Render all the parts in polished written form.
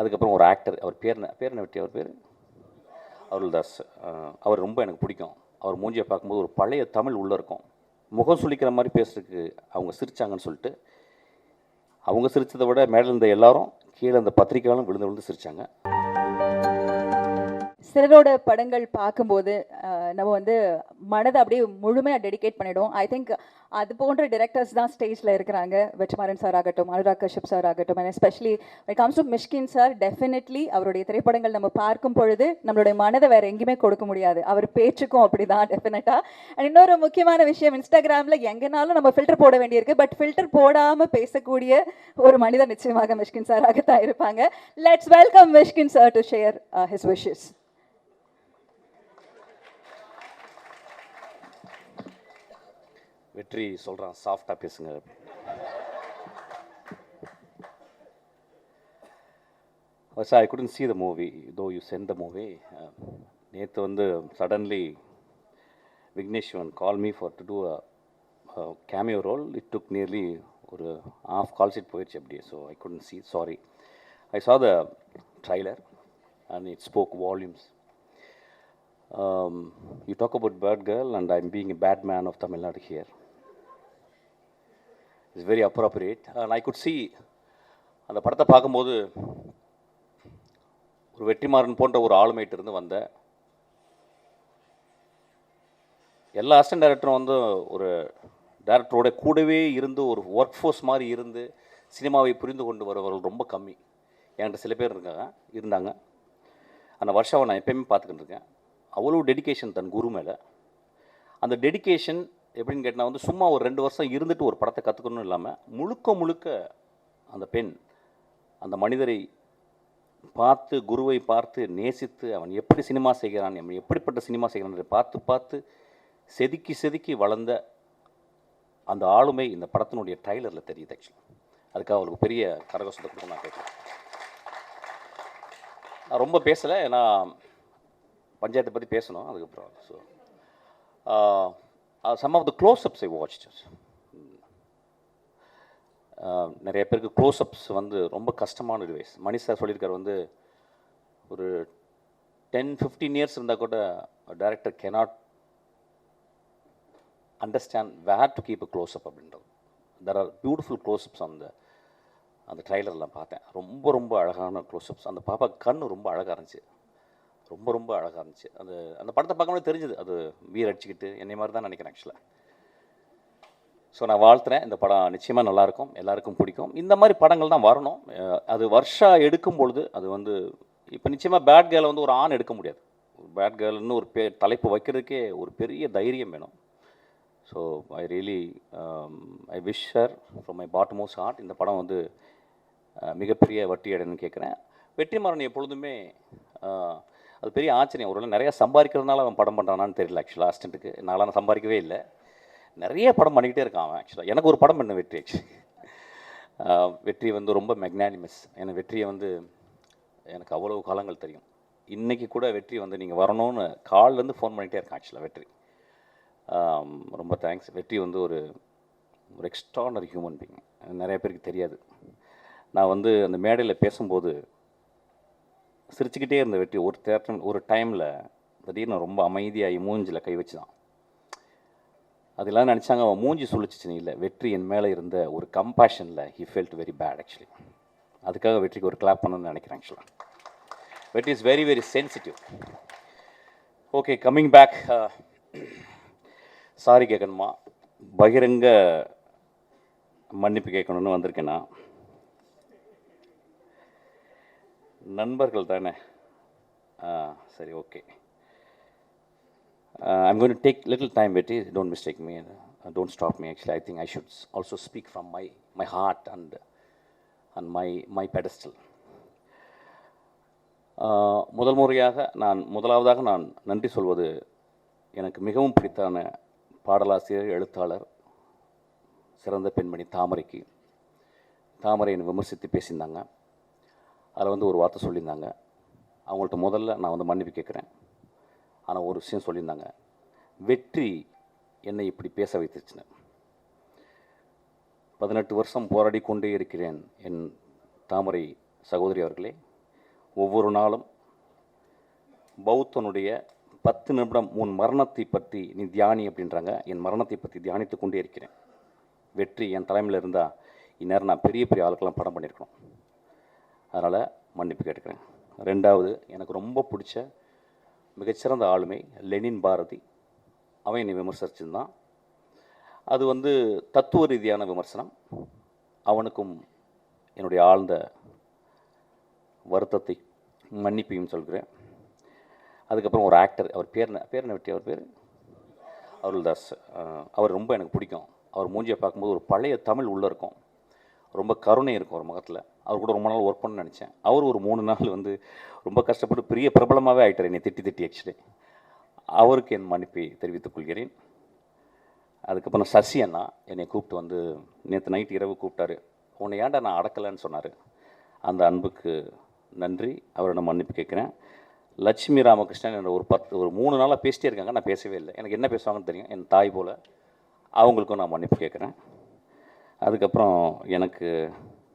அதுக்கப்புறம் ஒரு ஆக்டர், அவர் பேர் என்ன வெற்றி, அவர் பேர் அருள்தாஸ். அவர் ரொம்ப எனக்கு பிடிக்கும். அவர் மூஞ்சியை பார்க்கும்போது ஒரு பழைய தமிழ் உள்ளே இருக்கும். முகம் சுளிக்கிற மாதிரி பேசுறதுக்கு அவங்க சிரித்தாங்கன்னு சொல்லிட்டு, அவங்க சிரித்ததை விட மேலே இருந்த எல்லாரும் கீழே அந்த பத்திரிக்கையாலும் விழுந்து விழுந்து சிரித்தாங்க. சிலரோட படங்கள் பார்க்கும்போது நம்ம வந்து மனதை அப்படியே முழுமையாக டெடிகேட் பண்ணிவிடுவோம். ஐ திங்க் அது போன்ற டிரெக்டர்ஸ் தான் ஸ்டேஜில் இருக்கிறாங்க. வெற்றிமாறன் சார் ஆகட்டும், அனுராக் கஷ்யப் சார் ஆகட்டும், and especially when it comes to Mysskin sir, definitely அவருடைய திரைப்படங்கள் நம்ம பார்க்கும் பொழுது நம்மளுடைய மனதை வேறு எங்கேயுமே கொடுக்க முடியாது. அவர் பேச்சுக்கும் அப்படி தான் டெஃபினட்டாக. அண்ட் இன்னொரு முக்கியமான விஷயம், இன்ஸ்டாகிராமில் எங்கேனாலும் நம்ம ஃபில்டர் போட வேண்டியிருக்கு. பட் ஃபில்டர் போடாமல் பேசக்கூடிய ஒரு மனிதர் நிச்சயமாக மிஷ்கின் சாராகத்தான் இருப்பாங்க. Let's welcome Mysskin sir to share his wishes. வெற்றி சொல்கிறான், சாஃப்டாக பேசுங்க. Sir, I couldn't see the movie though you sent the movie. நேற்று வந்து suddenly Vigneshwan call me for to do a cameo role. It took nearly ஒரு ஹாஃப் கால் ஷீட் போயிடுச்சு அப்படியே. So I couldn't see, sorry. I saw the trailer and it spoke volumes. You talk about bad girl and I'm being a bad man of Tamil Nadu here. It's very appropriate and I could see அந்த படத்தை பார்க்கும்போது ஒரு வெற்றிமாறன் போன்ற ஒரு ஆளுமையிட்ட இருந்து வந்த எல்லா assistant டைரக்டரும் வந்து ஒரு டைரக்டரோட கூடவே இருந்து ஒரு ஒர்க் ஃபோர்ஸ் மாதிரி இருந்து சினிமாவை புரிந்து கொண்டு வரவர்கள் ரொம்ப கம்மி. என்கிட்ட சில பேர் இருந்தாங்க. அந்த வருஷாவை நான் எப்பயுமே பார்த்துக்கிட்டு இருக்கேன். அவ்வளோ டெடிக்கேஷன் தன் குரு மேலே. அந்த டெடிக்கேஷன் எப்படின்னு கேட்டால் வந்து சும்மா ஒரு 2 வருஷம் இருந்துட்டு ஒரு படத்தை கற்றுக்கணும் இல்லாமல் முழுக்க அந்த பெண் அந்த மனிதரை பார்த்து, குருவை பார்த்து நேசித்து, அவன் எப்படி சினிமா செய்கிறான், அவன் எப்படிப்பட்ட சினிமா செய்கிறான் பார்த்து செதுக்கி வளர்ந்த அந்த ஆளுமை இந்த படத்தினுடைய ட்ரைலரில் தெரியுது. ஆக்சுவலி அதுக்காக அவளுக்கு பெரிய கரகோஷத்தை கொடுக்க நான் கேட்குறேன். நான் ரொம்ப பேசலை, ஏன்னா பஞ்சாயத்தை பற்றி பேசணும் அதுக்கப்புறம். So some of the close-ups I watched. நிறைய பேருக்கு க்ளோஸ்அப்ஸ் வந்து ரொம்ப கஷ்டமான டிவைஸ். மணி சார் சொல்லியிருக்காரு வந்து ஒரு 10-15 இயர்ஸ் இருந்தால் கூட director cannot understand where to keep a closeup அப்படின்றது. தெர் ஆர் பியூட்டிஃபுல் க்ளோஸ்அப்ஸ் அந்த ட்ரைலர்லாம் பார்த்தேன். ரொம்ப அழகான க்ளோஸ்அப்ஸ். அந்த பாப்பா கண் ரொம்ப அழகாக இருந்துச்சு. ரொம்ப அழகாக இருந்துச்சு. அந்த படத்தை பார்க்கும்போது தெரிஞ்சுது அது வீர் அடிச்சுக்கிட்டு என்னை மாதிரி தான் நினைக்கிறேன் ஆக்சுவலாக. ஸோ நான் வாழ்த்துறேன். இந்த படம் நிச்சயமாக நல்லாயிருக்கும், எல்லாருக்கும் பிடிக்கும். இந்த மாதிரி படங்கள் தான் வரணும். அது வருஷா எடுக்கும் பொழுது அது வந்து இப்போ நிச்சயமாக பேட் கேர்ளை வந்து ஒரு ஆண் எடுக்க முடியாது. பேட் கேர்ள்னு ஒரு தலைப்பு வைக்கிறதுக்கே ஒரு பெரிய தைரியம் வேணும். So I really I wish her from my bottommost heart. இந்த படம் வந்து மிகப்பெரிய வட்டி அடைன்னு கேட்குறேன். வெற்றிமாறன் எப்பொழுதுமே அது பெரிய ஆச்சரியம். ஒரு நிறையா சம்பாதிக்கிறதுனால அவன் படம் பண்ணுறானான்னு தெரியல. ஆக்சுவலாக அசிஸ்டண்ட்டுக்கு நான்லாம் சம்பாதிக்கவே இல்லை. நிறைய படம் பண்ணிக்கிட்டே இருக்கான் அவன். ஆக்சுவலாக எனக்கு ஒரு படம் பண்ண வெற்றி. ஆக்சுவலி வெற்றி வந்து ரொம்ப மெக்னானிமஸ். எனக்கு வெற்றியை வந்து எனக்கு அவ்வளோ காலங்கள் தெரியும். இன்றைக்கி கூட வெற்றி வந்து நீங்கள் வரணும்னு கால்லேருந்து ஃபோன் பண்ணிகிட்டே இருக்கான். ஆக்சுவலாக வெற்றி ரொம்ப தேங்க்ஸ். வெற்றி வந்து ஒரு எக்ஸ்ட்ரானரி ஹியூமன் பீயிங். நிறைய பேருக்கு தெரியாது. நான் வந்து அந்த மேடையில் பேசும்போது சிரிச்சுக்கிட்டே இருந்த வெற்றி ஒரு டைமில் திடீர்னு ரொம்ப அமைதியாகி மூஞ்சில் கை வச்சு தான். அதெல்லாம் நினச்சாங்க அவன் மூஞ்சி சுழிச்சிச்சுன்னு இல்லை, வெற்றி என் மேலே இருந்த ஒரு கம்பேஷனில் he felt very bad. Actually அதுக்காக வெற்றிக்கு ஒரு கிளாப் பண்ணணும்னு நினைக்கிறேன். ஆக்சுவலாக Vetri is very sensitive. Okay, coming back. Sorry கேட்கணுமா, பகிரங்க மன்னிப்பு கேட்கணுன்னு வந்திருக்கேன்னா, நண்பர்கள் தானே. சரி, okay. I'm going to take little time, Betty. Don't mistake me. Don't stop me. Actually, I think I should also speak from my heart and my pedestal. முதலாவதாக நான் நன்றி சொல்வது எனக்கு மிகவும் பிடித்தான பாடலாசிரியர், எழுத்தாளர், சிறந்த பெண்மணி தாமரைக்கு. தாமரை என்னை விமர்சித்து பேசியிருந்தாங்க. அதில் வந்து ஒரு வார்த்தை சொல்லியிருந்தாங்க. அவங்கள்ட்ட முதல்ல நான் வந்து மன்னிப்பு கேட்குறேன். ஆனால் ஒரு விஷயம் சொல்லியிருந்தாங்க, வெற்றி என்னை இப்படி பேச வைத்துச்சுன்னு. 18 வருஷம் போராடி கொண்டே இருக்கிறேன் என் தாமரை சகோதரி அவர்களே. ஒவ்வொரு நாளும் பௌத்தனுடைய 10 நிமிடம் உன் மரணத்தை பற்றி நீ தியானி அப்படின்றாங்க. என் மரணத்தை பற்றி தியானித்து கொண்டே இருக்கிறேன். வெற்றி என் தலைமையில் இருந்தால் இந்நேரம் நான் பெரிய பெரிய ஆளுக்கெல்லாம் படம் பண்ணியிருக்கணும். அதனால் மன்னிப்பு கேட்டுக்கிறேன். ரெண்டாவது, எனக்கு ரொம்ப பிடிச்ச மிகச்சிறந்த ஆளுமை லெனின் பாரதி. அவன் என்னை விமர்சிச்சிருந்தான். அது வந்து தத்துவ ரீதியான விமர்சனம். அவனுக்கும் என்னுடைய ஆழ்ந்த வருத்தத்தை மன்னிப்பையும் சொல்கிறேன். அதுக்கப்புறம் ஒரு ஆக்டர், அவர் பேர் என்ன வெட்டி, அவர் பேர் அருள்தாஸ். அவர் ரொம்ப எனக்கு பிடிக்கும். அவர் மூஞ்சியை பார்க்கும்போது ஒரு பழைய தமிழ் உள்ளே இருக்கும், ரொம்ப கருணை இருக்கும் ஒரு முகத்தில். அவர் கூட ரொம்ப நாள் ஒர்க் பண்ண நினச்சேன். அவர் ஒரு 3 நாள் வந்து ரொம்ப கஷ்டப்பட்டு பெரிய பிரபலமாகவே ஆகிட்டார் என்னை திட்டி ஆக்சுவலி. அவருக்கு என் மன்னிப்பை தெரிவித்துக் கொள்கிறேன். அதுக்கப்புறம் சசி அண்ணா என்னை கூப்பிட்டு வந்து நேற்று நைட் இரவு கூப்பிட்டாரு. உன்னை ஏன்டா நான் அடக்கலைன்னு சொன்னார். அந்த அன்புக்கு நன்றி. அவரிடம் மன்னிப்பு கேட்குறேன். லட்சுமி ராமகிருஷ்ணன் என்னோட ஒரு 3 நாளாக பேசிட்டே இருக்காங்க, நான் பேசவே இல்லை. எனக்கு என்ன பேசுவாங்கன்னு தெரியும், என் தாய் போல். அவங்களுக்கும் நான் மன்னிப்பு கேட்குறேன். அதுக்கப்புறம் எனக்கு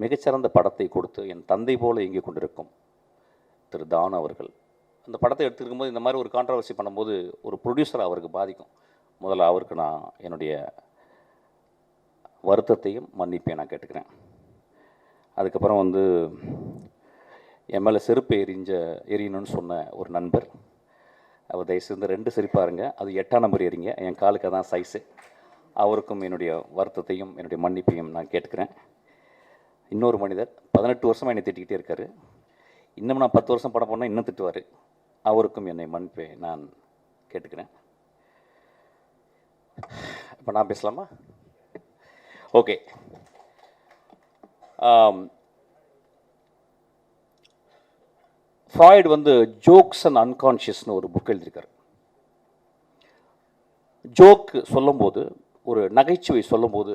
மிகச்சிறந்த படத்தை கொடுத்து என் தந்தை போல் இயங்கி கொண்டிருக்கும் திரு தான் அவர்கள். அந்த படத்தை எடுத்துருக்கும்போது இந்த மாதிரி ஒரு கான்ட்ரவர்சி பண்ணும்போது ஒரு ப்ரொடியூசர் அவருக்கு பாதிக்கும். முதல்ல அவருக்கு நான் என்னுடைய வருத்தத்தையும் மன்னிப்பையும் நான் கேட்டுக்கிறேன். அதுக்கப்புறம் வந்து என் மேலே செருப்பு எரியணும்னு சொன்ன ஒரு நண்பர், அவர் தயவுசெய்து 2 செருப்பாருங்க, அது 8ஆம் நம்பர் எறிங்க, என் காலுக்கு தான் சைஸு. அவருக்கும் என்னுடைய வருத்தத்தையும் என்னுடைய மன்னிப்பையும் நான் கேட்டுக்கிறேன். இன்னொரு மனிதர் 18 வருஷமாக என்னை திட்டிக்கிட்டே இருக்கார். இன்னும் நான் 10 வருஷம் படம் பண்ணால் இன்னும் திட்டுவார். அவருக்கும் என்னை மன்னிப்பை நான் கேட்டுக்கிறேன். இப்போ நான் பேசலாமா? ஓகே. ஃப்ராய்டு வந்து ஜோக்ஸ் அண்ட் அன்கான்ஷியஸ்னு ஒரு புக் எழுதியிருக்காரு. ஜோக் சொல்லும்போது, ஒரு நகைச்சுவை சொல்லும்போது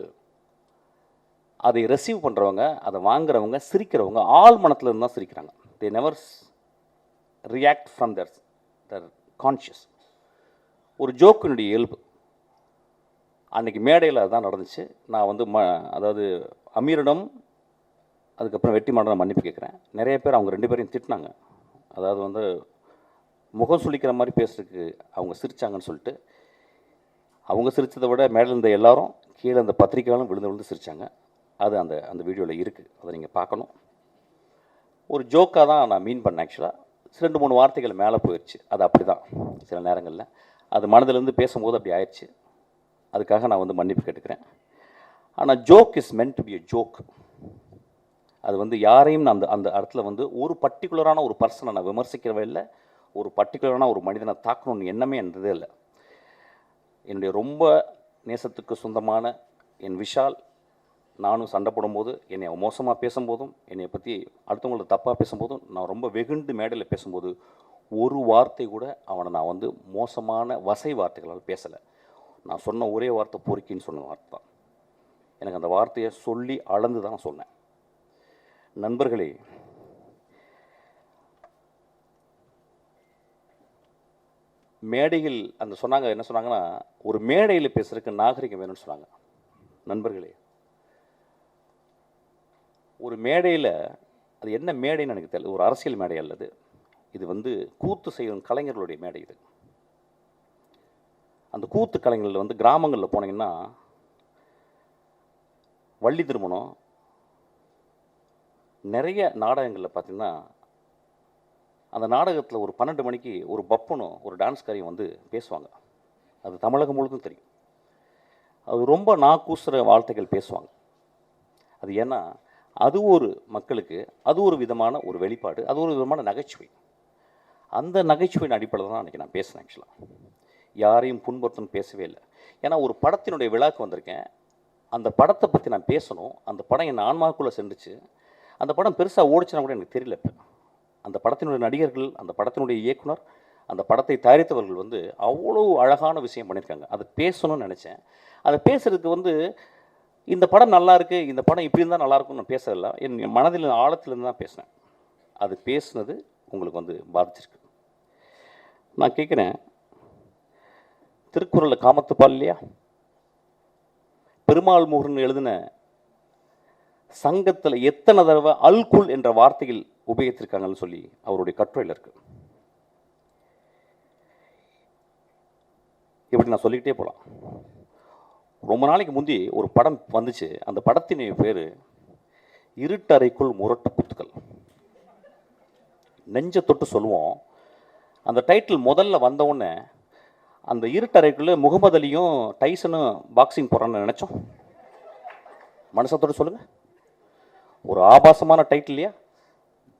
அதை ரெசீவ் பண்ணுறவங்க, அதை வாங்குறவங்க, சிரிக்கிறவங்க ஆள் மனத்தில் இருந்து தான் சிரிக்கிறாங்க. They never react from their conscious. ஒரு ஜோக்கினுடைய இயல்பு. அன்றைக்கி மேடையில் அதுதான் நடந்துச்சு. நான் வந்து அதாவது அமீரிடம் அதுக்கப்புறம் வெற்றிமாறன் மன்னிப்பு கேட்குறேன். நிறைய பேர் அவங்க 2 பேரையும் திட்டினாங்க. அதாவது வந்து முகம் சுளிக்கிற மாதிரி பேசுறதுக்கு அவங்க சிரித்தாங்கன்னு சொல்லிட்டு, அவங்க சிரித்ததை விட மேலே இருந்த எல்லாரும் கீழே அந்த பத்திரிக்கையாலும் விழுந்து சிரித்தாங்க. அது அந்த வீடியோவில் இருக்குது, அதை நீங்கள் பார்க்கணும். ஒரு ஜோக்காக தான் நான் மீன் பண்ணேன் ஆக்சுவலாக. 2-3 வார்த்தைகள் மேலே போயிடுச்சு. அது அப்படி தான் சில நேரங்களில் அது மனதிலேருந்து பேசும்போது அப்படி ஆயிடுச்சு. அதுக்காக நான் வந்து மன்னிப்பு கேட்டுக்கிறேன். ஆனால் joke is meant to be a joke. அது வந்து யாரையும் நான் அந்த இடத்துல வந்து ஒரு பர்டிகுலரான ஒரு பர்சனை நான் விமர்சிக்கிறவே இல்லை, ஒரு பர்டிகுலரான ஒரு மனிதனை தாக்கணும்னு எண்ணமே என்றதே இல்லை. என்னுடைய ரொம்ப நேசத்துக்கு சொந்தமான என் விஷால் நானும் சண்டை போடும்போது, என்னை மோசமாக பேசும்போதும், என்னை பற்றி அடுத்தவங்கள்ட்ட தப்பாக பேசும்போதும், நான் ரொம்ப வெகுண்டு மேடையில் பேசும்போது ஒரு வார்த்தை கூட அவனை நான் வந்து மோசமான வசை வார்த்தைகளால் பேசலை. நான் சொன்ன ஒரே வார்த்தை பொறுக்கின்னு சொன்ன வார்த்தை தான். எனக்கு அந்த வார்த்தையை சொல்லி அளந்து தான் சொன்னேன். நண்பர்களே, மேடையில் அந்த சொன்னாங்க, என்ன சொன்னாங்கன்னா, ஒரு மேடையில் பேசுறதுக்கு நாகரிகம் வேணும்னு சொன்னாங்க. நண்பர்களே, ஒரு மேடையில், அது என்ன மேடைன்னு எனக்கு தெரியல, ஒரு அரசியல் மேடை அல்லது, இது வந்து கூத்து செய்யும் கலைஞர்களுடைய மேடை. இது அந்த கூத்து கலைஞர்கள் வந்து கிராமங்களில் போனீங்கன்னா, வள்ளி திருமணம் நிறைய நாடகங்களில் பார்த்திங்கன்னா, அந்த நாடகத்தில் ஒரு 12 மணிக்கு ஒரு பப்பனும் ஒரு டான்ஸ்காரியும் வந்து பேசுவாங்க. அது தமிழகம் முழுதும் தெரியும். அது ரொம்ப நாக்கூசுற வார்த்தைகள் பேசுவாங்க. அது ஏன்னா அது ஒரு மக்களுக்கு அது ஒரு விதமான ஒரு வெளிப்பாடு, அது ஒரு விதமான நகைச்சுவை. அந்த நகைச்சுவையின் அடிப்படையில் தான் அன்றைக்கி நான் பேசினேன். ஆக்சுவலாக யாரையும் புண்படுத்தணும்னு பேசவே இல்லை. ஏன்னா ஒரு படத்தினுடைய விழாக்கு வந்திருக்கேன், அந்த படத்தை பற்றி நான் பேசணும். அந்த படம் என் ஆன்மாக்குள்ளே சென்றுச்சு. அந்த படம் பெருசாக ஓடிச்சுன்னா கூட எனக்கு தெரியல. இப்போ அந்த படத்தினுடைய நடிகர்கள், அந்த படத்தினுடைய இயக்குனர், அந்த படத்தை தயாரித்தவர்கள் வந்து அவ்வளோ அழகான விஷயம் பண்ணியிருக்காங்க. அதை பேசணும்னு நினச்சேன். அதை பேசுகிறதுக்கு வந்து இந்த படம் நல்லா இருக்குது, இந்த படம் இப்படி இருந்தால் நல்லாயிருக்கும்னு நான் பேசல. என் மனதில் ஆழத்துலேருந்து தான் பேசினேன். அது பேசுனது உங்களுக்கு வந்து பாதிச்சிருக்கு. நான் கேட்குறேன், திருக்குறளில் காமத்துப்பால் இல்லையா, பெருமாள் முருகன் எழுதின சங்கத்தில் எத்தனை தடவை அல்குல் என்ற வார்த்தையில் உபயோகித்திருக்காங்கன்னு சொல்லி அவருடைய கட்டுரையில் இருக்குது. இப்படி நான் சொல்லிக்கிட்டே போகலாம். ரொம்ப நாளைக்கு முந்தி ஒரு படம் வந்துச்சு. அந்த படத்தின் பேர் இருட்டறைக்குள் முரட்டு குத்துக்கள். நெஞ்ச தொட்டு சொல்லுவோம். அந்த டைட்டில் முதல்ல வந்தவுடனே அந்த இருட்டறைக்குள்ளே முகமது அலியும் டைசனும் பாக்ஸிங் போகிறான்னு நினச்சோம். மனசத்தோடு சொல்லுங்கள். ஒரு ஆபாசமான டைட்டில் இல்லையா?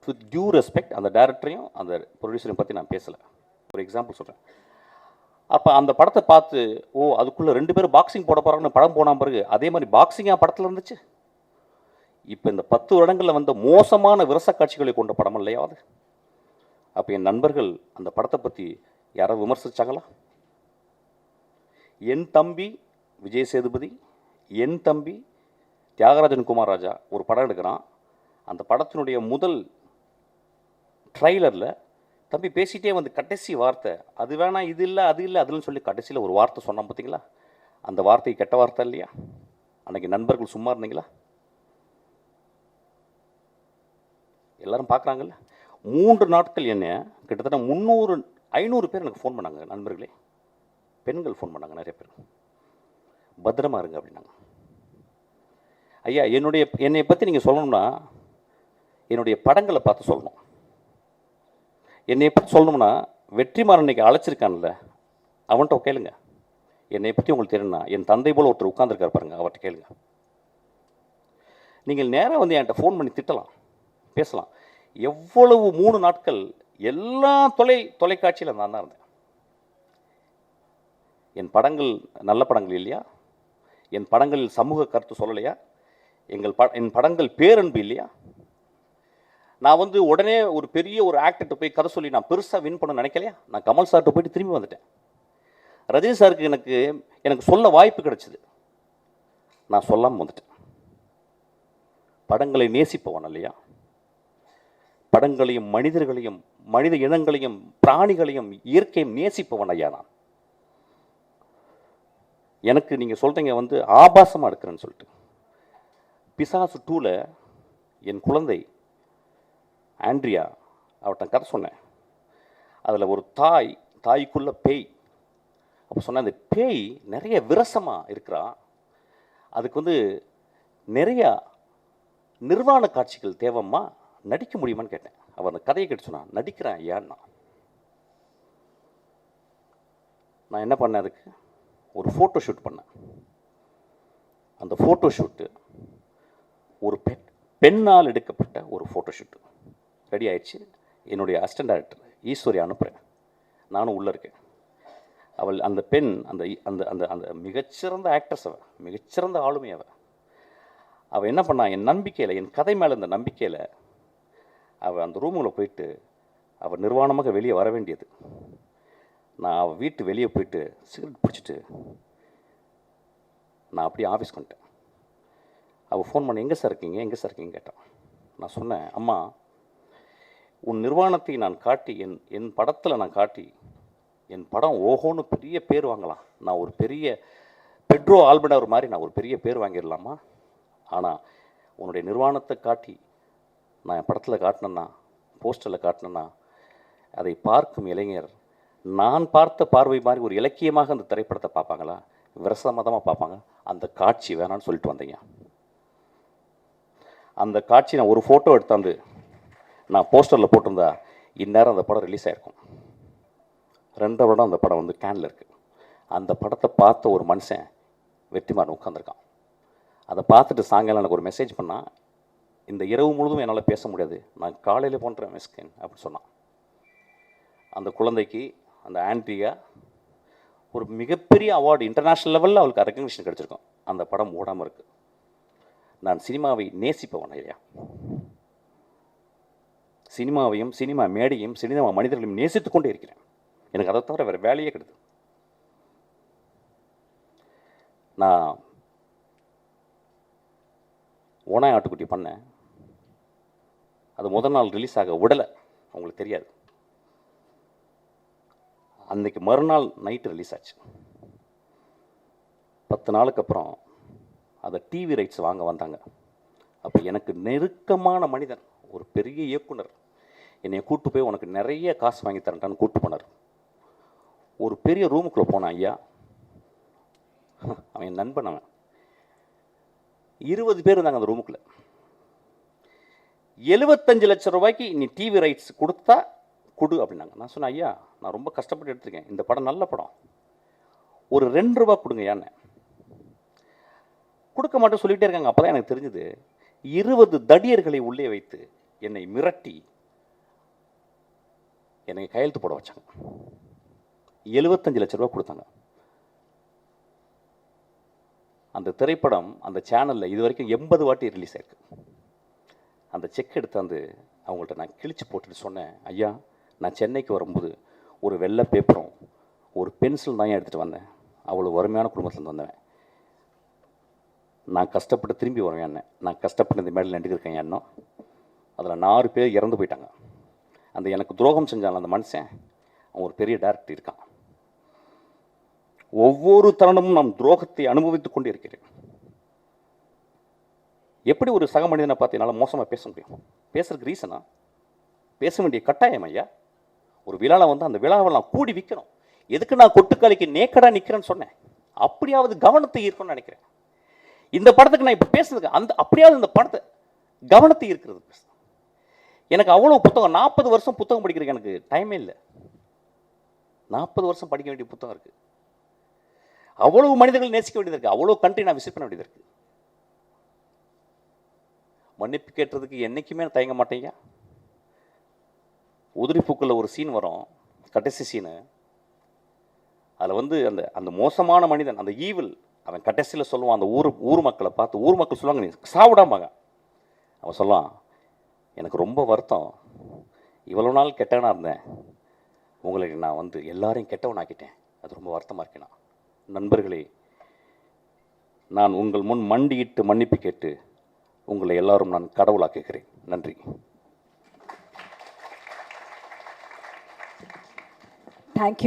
வித் டியூ ரெஸ்பெக்ட் அந்த டைரக்டரையும் அந்த ப்ரொடியூசரையும் பற்றி நான் பேசலை. ஒரு எக்ஸாம்பிள் சொல்கிறேன். அப்போ அந்த படத்தை பார்த்து அதுக்குள்ளே 2 பேரும் பாக்ஸிங் போட போகிறாங்கன்னு படம் போன பிறகு அதே மாதிரி பாக்ஸிங்காக படத்தில் இருந்துச்சு. இப்போ இந்த 10 வருடங்களில் வந்த மோசமான விரச காட்சிகளை கொண்ட படம் இல்லையா அது? அப்போ என் நண்பர்கள் அந்த படத்தை பற்றி யாராவது விமர்சிச்சாங்களா? என் தம்பி விஜய் சேதுபதி, என் தம்பி தியாகராஜன் குமார் ராஜா ஒரு படம் எடுக்கிறான். அந்த படத்தினுடைய முதல் ட்ரைலரில் தம்பி பேசிகிட்டே வந்து கடைசி வார்த்தை அது வேணாம், இது இல்லை, அது இல்லை, அதுன்னு சொல்லி கடைசியில் ஒரு வார்த்தை சொன்னான் பார்த்தீங்களா? அந்த வார்த்தை கெட்ட வார்த்தை இல்லையா? அன்றைக்கி நண்பர்கள் சும்மா இருந்தீங்களா? எல்லாரும் பார்க்குறாங்கல்ல. 3 நாட்கள் என்ன கிட்டத்தட்ட 500 பேர் எனக்கு ஃபோன் பண்ணாங்க. நண்பர்களே, பெண்கள் ஃபோன் பண்ணாங்க நிறைய பேர். பத்திரமா இருங்க அப்படின்னாங்க. ஐயா, என்னை பற்றி நீங்கள் சொல்லணும்னா என்னுடைய படங்களை பார்த்து சொல்லணும். என்னை பற்றி சொல்லணும்னா வெற்றிமாறன் இன்னைக்கு அழைச்சிருக்கான்ல, அவன்கிட்ட கேளுங்க. என்னை பற்றி உங்களுக்கு தெரியும்னா என் தந்தை போல் ஒருத்தர் உட்கார்ந்துருக்கார் பாருங்க, அவர்கிட்ட கேளுங்க. நீங்கள் நேராக வந்து என்கிட்ட ஃபோன் பண்ணி திட்டலாம், பேசலாம். எவ்வளவு 3 நாட்கள் எல்லா தொலைக்காட்சியில் நான் தான் இருந்தேன். என் படங்கள் நல்ல படங்கள் இல்லையா? என் படங்களில் சமூக கருத்து சொல்லலையா? என் படங்கள் பேரன்பு இல்லையா? நான் வந்து உடனே ஒரு பெரிய ஒரு ஆக்டர்கிட்ட போய் கதை சொல்லி நான் பெருசாக வின் பண்ண நினைக்கலையா? நான் கமல் சார்கிட்ட போயிட்டு திரும்பி வந்துட்டேன். ரஜினி சாருக்கு எனக்கு சொல்ல வாய்ப்பு கிடைச்சிது, நான் சொல்லாமல் வந்துட்டேன். படங்களை நேசிப்பவன் இல்லையா? படங்களையும் மனிதர்களையும் மனித இனங்களையும் பிராணிகளையும் இயற்கையும் நேசிப்பவன் ஐயா நான். எனக்கு நீங்கள் சொல்கிறீங்க வந்து ஆபாசமாக எடுக்கிறேன்னு சொல்லிட்டு. பிசாசு 2ல் என் குழந்தை ஆண்ட்ரியா அவட்ட கதை சொன்னேன். அதில் ஒரு தாய்க்குள்ள பேய். அப்போ சொன்னேன், அந்த பேய் நிறைய விரசமாக இருக்கிறா, அதுக்கு வந்து நிறையா நிர்வாண காட்சிகள் தேவைம்மா, நடிக்க முடியுமான்னு கேட்டேன். அவர் அந்த கதையை கேட்டு சொன்னான், நடிக்கிறேன் ஐயான்னா. நான் என்ன பண்ணேன், அதுக்கு ஒரு ஃபோட்டோ ஷூட் பண்ணேன். அந்த ஃபோட்டோ ஷூட்டு ஒரு பெண்ணால் எடுக்கப்பட்ட ஒரு ஃபோட்டோ ஷூட்டு ரெடி ஆயிடுச்சு. என்னுடைய அசிஸ்டன்ட் டைரக்டர் ஈஸ்வரி அனுப்புகிறேன், நானும் உள்ளே இருக்கேன். அவள் அந்த பெண் அந்த அந்த அந்த அந்த மிகச்சிறந்த ஆக்ட்ரஸ், அவள் மிகச்சிறந்த ஆளுமை. அவள் என்ன பண்ணா, என் நம்பிக்கையில், என் கதை மேலே இந்த நம்பிக்கையில் அவள் அந்த ரூமில் போயிட்டு அவள் நிர்வாணமாக வெளியே வர வேண்டியது. நான் அவள் வீட்டு வெளியே போயிட்டு சிகரெட் பிடிச்சிட்டு நான் அப்படியே ஆஃபீஸ்க்கு வந்துட்டேன். அவள் ஃபோன் பண்ணி எங்கே சார் இருக்கீங்க கேட்டான். நான் சொன்னேன், அம்மா, உன் நிர்வாணத்தை நான் காட்டி என் படத்தில் நான் காட்டி என் படம் ஓஹோன்னு பெரிய பேர் வாங்கலாம், நான் ஒரு பெரிய பெட்ரோ ஆல்பனர் மாதிரி நான் ஒரு பெரிய பேர் வாங்கிடலாமா? ஆனால் உன்னுடைய நிர்வாணத்தை காட்டி நான் என் படத்தில் காட்டினேன்னா, போஸ்டரில் காட்டினேன்னா, அதை பார்க்கும் இளைஞர் நான் பார்த்த பார்வை மாதிரி ஒரு இலக்கியமாக அந்த திரைப்படத்தை பார்ப்பாங்களா, விரசமதமாக பார்ப்பாங்க. அந்த காட்சி வேணான்னு சொல்லிட்டு வந்தீங்க. அந்த காட்சி நான் ஒரு ஃபோட்டோ எடுத்தாந்து நான் போஸ்டரில் போட்டிருந்தா இந்நேரம் அந்த படம் ரிலீஸ் ஆகிருக்கும். 2 வருடம் அந்த படம் வந்து கேனில் இருக்குது. அந்த படத்தை பார்த்த ஒரு மனுஷன் வெற்றிமாறன் உட்காந்துருக்கான். அதை பார்த்துட்டு சாயங்காலம் எனக்கு ஒரு மெசேஜ் பண்ணால், இந்த இரவு முழுதும் என்னால் பேச முடியாது, நான் காலையில் பண்ணுறேன் மிஸ்கின் அப்படின்னு சொன்னான். அந்த குழந்தைக்கு, அந்த ஆண்ட்ரியா, ஒரு மிகப்பெரிய அவார்டு இன்டர்நேஷ்னல் லெவலில் அவளுக்கு ரெக்கக்னிஷன் கிடச்சிருக்கும். அந்த படம் ஓடாமல் இருக்குது. நான் சினிமாவை நேசிப்பவன் இல்லையா? சினிமாவையும் சினிமா மேடையும் சினிமா மனிதர்களையும் நேசித்து கொண்டே இருக்கிறேன். எனக்கு அதை தவிர வேறு வேலையே கிடையாது. நான் ஓனாய் ஆட்டுக்குட்டி பண்ணேன். அது முதல் நாள் ரிலீஸ் ஆக விடலை, அவங்களுக்கு தெரியாது. அன்றைக்கி மறுநாள் நைட்டு ரிலீஸ் ஆச்சு. 10 நாளுக்கு அப்புறம் அதை டிவி ரைட்ஸ் வாங்க வந்தாங்க. அப்போ எனக்கு நெருக்கமான மனிதன், ஒரு பெரிய இயக்குனர் என்னை கூட்டு போய் உனக்கு நிறைய காசு வாங்கி தரேன்டான்னு கூட்டு போனார். ஒரு பெரிய ரூமுக்குள்ளே போனான் ஐயா. அவன் என் நண்பன். அவன் 20 பேர் இருந்தாங்க அந்த ரூமுக்குள்ள. 75 லட்சம் ரூபாய்க்கு நீ டிவி ரைட்ஸ் கொடுத்தா கொடு அப்படின்னாங்க. நான் சொன்னேன், ஐயா நான் ரொம்ப கஷ்டப்பட்டு எடுத்திருக்கேன், இந்த படம் நல்ல படம், ஒரு 2 ரூபா கொடுங்க யான்னு. கொடுக்க மாட்டேன் சொல்லிகிட்டே இருக்காங்க. அப்போ தான் எனக்கு தெரிஞ்சது 20 தடியர்களை உள்ளே வைத்து என்னை மிரட்டி என்னை கையெழுத்து போட வச்சாங்க. 75 லட்சம் ரூபா கொடுத்தாங்க. அந்த திரைப்படம் அந்த சேனலில் இது வரைக்கும் 80 வாட்டி ரிலீஸ் ஆயிருக்கு. அந்த செக் எடுத்தாந்து அவங்கள்ட்ட நான் கிழிச்சு போட்டுட்டு சொன்னேன், ஐயா நான் சென்னைக்கு வரும்போது ஒரு வெள்ளை பேப்பரும் ஒரு பென்சில் தான் எடுத்துகிட்டு வந்தேன், அவ்வளோ வறுமையான குடும்பத்துலேருந்து வந்தவன், நான் கஷ்டப்பட்டு திரும்பி வருவேன், நான் கஷ்டப்பட்டு இந்த மேடையில் நடிக்கிறேன் எண்ணம். அதில் 4 பேர் இறந்து போயிட்டாங்க. அந்த எனக்கு துரோகம் செஞ்சான் அந்த மனுஷன், அவன் ஒரு பெரிய டைரக்டர் இருக்கான். ஒவ்வொரு தருணமும் நாம் துரோகத்தை அனுபவித்துக் கொண்டு இருக்கிறேன். எப்படி ஒரு சக மனிதனை பார்த்து என்னால் மோசமாக பேச முடியும்? பேசுறதுக்கு ரீசனா? பேச வேண்டிய கட்டாயம் ஐயா. ஒரு விழாவில் வந்து அந்த விழாவை நான் கூடி விற்கணும். எதுக்கு நான் கொட்டுக்காலிக்கு நேக்கடாக நிற்கிறேன்னு சொன்னேன்? அப்படியாவது கவனத்தை ஈர்க்கணும்னு நினைக்கிறேன். இந்த படத்துக்கு நான் இப்போ பேசுறதுக்கு அப்படியாவது இந்த படத்தை கவனத்தை ஈர்க்கிறது பேசுகிறேன். எனக்கு அவ்வளோ புத்தகம், 40 வருஷம் புத்தகம் படிக்கிறதுக்கு எனக்கு டைமே இல்லை. 40 வருஷம் படிக்க வேண்டிய புத்தகம் இருக்குது. அவ்வளவு மனிதர்கள் நேசிக்க வேண்டியது இருக்குது. அவ்வளோ கண்ட்ரி நான் விசிட் பண்ண வேண்டியது இருக்குது. மன்னிப்பு கேட்டதுக்கு என்றைக்குமே நான் தயங்க மாட்டேங்க. உதிரிப்பூக்களில் ஒரு சீன் வரும், கடைசி சீனு. அதில் வந்து அந்த அந்த மோசமான மனிதன், அந்த ஈவில், அவன் கடைசியில் சொல்லுவான் அந்த ஊர் மக்களை பார்த்து. ஊர் மக்கள் சொல்லுவாங்க, நீ சாவிடாமாங்க. அவன் சொல்லுவான், எனக்கு ரொம்ப வருத்தம், இவ்வளோ நாள் கெட்டவனாக இருந்தேன், உங்களுக்கு நான் வந்து எல்லாரையும் கெட்டவனாக்கிட்டேன், அது ரொம்ப வருத்தமாக இருக்கேன். நண்பர்களே, நான் உங்கள் முன் மண்டியிட்டு மன்னிப்பு கேட்டு உங்களை எல்லாரும் நான் கடவுளாக்குகிறேன். நன்றி. தேங்க்யூ